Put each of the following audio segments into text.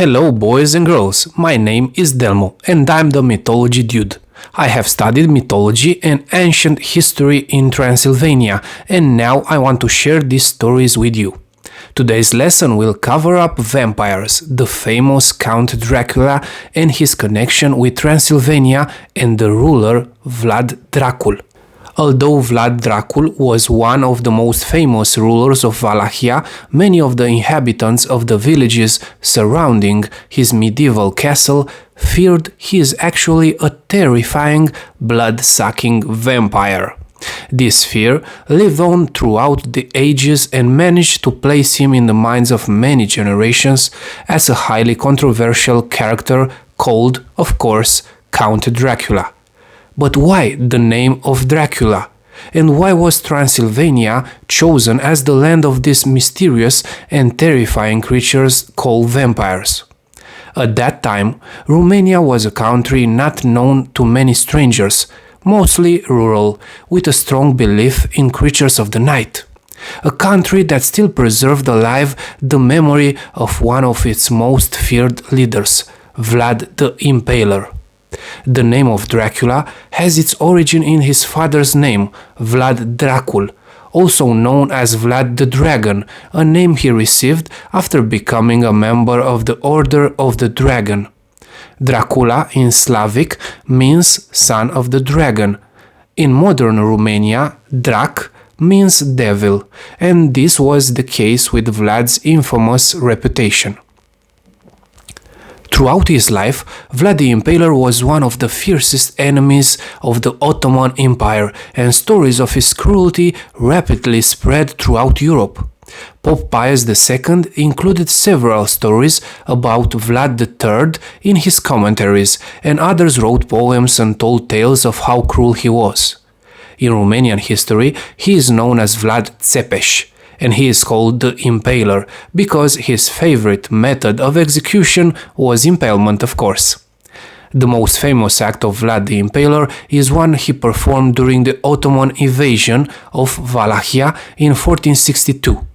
Hello boys and girls, my name is Delmo and I'm the mythology dude. I have studied mythology and ancient history in Transylvania and now I want to share these stories with you. Today's lesson will cover up vampires, the famous Count Dracula and his connection with Transylvania and the ruler Vlad Dracula. Although Vlad Dracula was one of the most famous rulers of Wallachia, many of the inhabitants of the villages surrounding his medieval castle feared he is actually a terrifying, blood-sucking vampire. This fear lived on throughout the ages and managed to place him in the minds of many generations as a highly controversial character called, of course, Count Dracula. But why the name of Dracula? And why was Transylvania chosen as the land of these mysterious and terrifying creatures called vampires? At that time, Romania was a country not known to many strangers, mostly rural, with a strong belief in creatures of the night. A country that still preserved alive the memory of one of its most feared leaders, Vlad the Impaler. The name of Dracula has its origin in his father's name, Vlad Dracula, also known as Vlad the Dragon, a name he received after becoming a member of the Order of the Dragon. Dracula in Slavic means son of the dragon. In modern Romania, Drac means devil, and this was the case with Vlad's infamous reputation. Throughout his life, Vlad the Impaler was one of the fiercest enemies of the Ottoman Empire, and stories of his cruelty rapidly spread throughout Europe. Pope Pius II included several stories about Vlad III in his commentaries, and others wrote poems and told tales of how cruel he was. In Romanian history, he is known as Vlad Tepes, and he is called the Impaler because his favorite method of execution was impalement, of course. The most famous act of Vlad the Impaler is one he performed during the Ottoman invasion of Wallachia in 1462.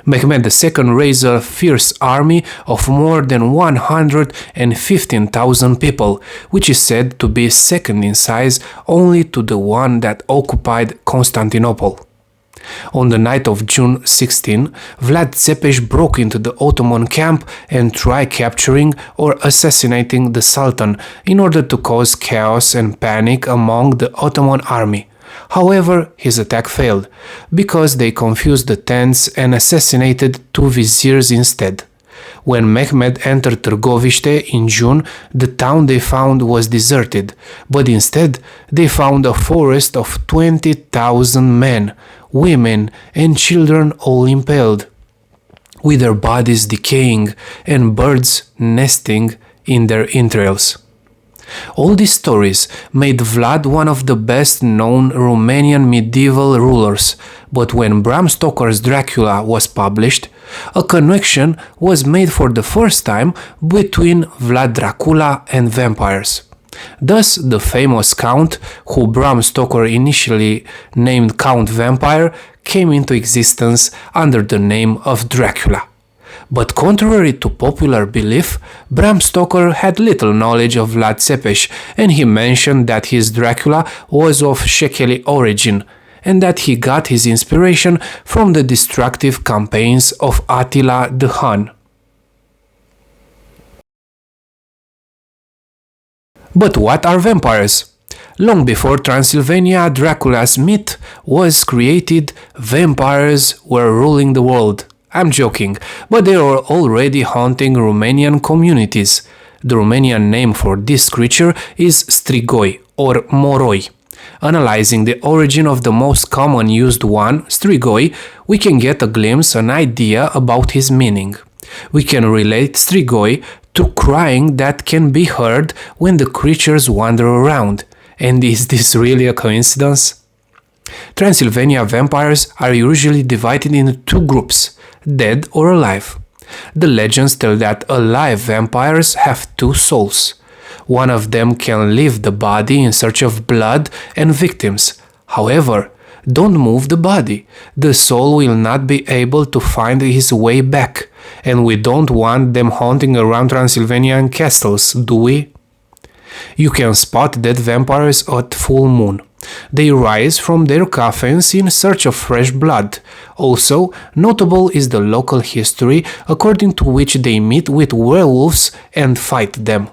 Mehmed II raised a fierce army of more than 115,000 people, which is said to be second in size only to the one that occupied Constantinople. On the night of June 16, Vlad Tepes broke into the Ottoman camp and tried capturing or assassinating the Sultan in order to cause chaos and panic among the Ottoman army. However, his attack failed, because they confused the tents and assassinated two viziers instead. When Mehmed entered Târgoviște in June, the town they found was deserted, but instead they found a forest of 20,000 men, women and children all impaled, with their bodies decaying and birds nesting in their entrails. All these stories made Vlad one of the best-known Romanian medieval rulers, but when Bram Stoker's Dracula was published, a connection was made for the first time between Vlad Dracula and vampires. Thus, the famous Count, who Bram Stoker initially named Count Vampire, came into existence under the name of Dracula. But contrary to popular belief, Bram Stoker had little knowledge of Vlad Tepes, and he mentioned that his Dracula was of Shekeli origin, and that he got his inspiration from the destructive campaigns of Attila the Hun. But what are vampires? Long before Transylvania, Dracula's myth was created, vampires were ruling the world. I'm joking, but they are already haunting Romanian communities. The Romanian name for this creature is strigoi or moroi. Analyzing the origin of the most common used one, strigoi, we can get a glimpse, an idea about his meaning. We can relate strigoi to crying that can be heard when the creatures wander around. And is this really a coincidence? Transylvania vampires are usually divided into two groups, dead or alive. The legends tell that alive vampires have two souls. One of them can leave the body in search of blood and victims. However, don't move the body. The soul will not be able to find his way back. And we don't want them haunting around Transylvanian castles, do we? You can spot dead vampires at full moon. They rise from their coffins in search of fresh blood. Also, notable is the local history according to which they meet with werewolves and fight them.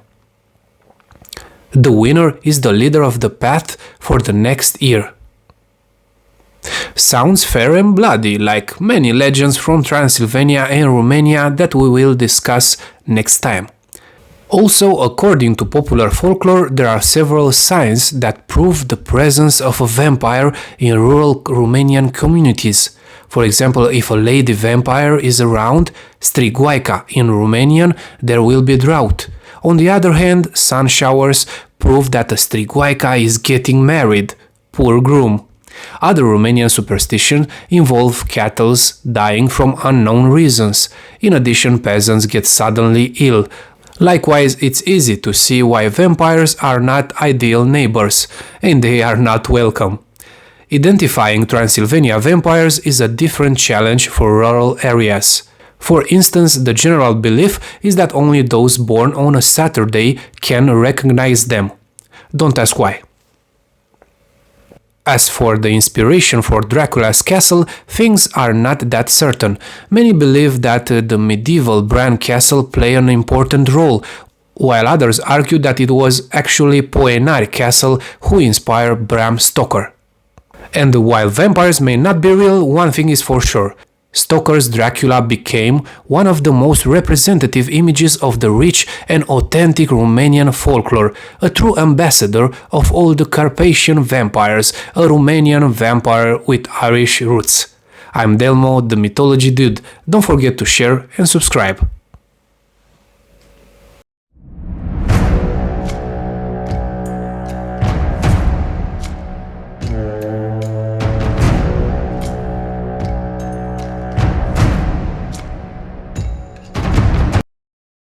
The winner is the leader of the path for the next year. Sounds fair and bloody, like many legends from Transylvania and Romania that we will discuss next time. Also, according to popular folklore, there are several signs that prove the presence of a vampire in rural Romanian communities. For example, if a lady vampire is around, strigoi in Romanian, there will be drought. On the other hand, sun showers prove that a strigoi is getting married. Poor groom. Other Romanian superstitions involve cattle dying from unknown reasons. In addition, peasants get suddenly ill. Likewise, it's easy to see why vampires are not ideal neighbors, and they are not welcome. Identifying Transylvania vampires is a different challenge for rural areas. For instance, the general belief is that only those born on a Saturday can recognize them. Don't ask why. As for the inspiration for Dracula's castle, things are not that certain. Many believe that the medieval Bran castle played an important role, while others argue that it was actually Poenari castle who inspired Bram Stoker. And while vampires may not be real, one thing is for sure. Stoker's Dracula became one of the most representative images of the rich and authentic Romanian folklore, a true ambassador of all the Carpathian vampires, a Romanian vampire with Irish roots. I'm Delmo, the Mythology Dude. Don't forget to share and subscribe.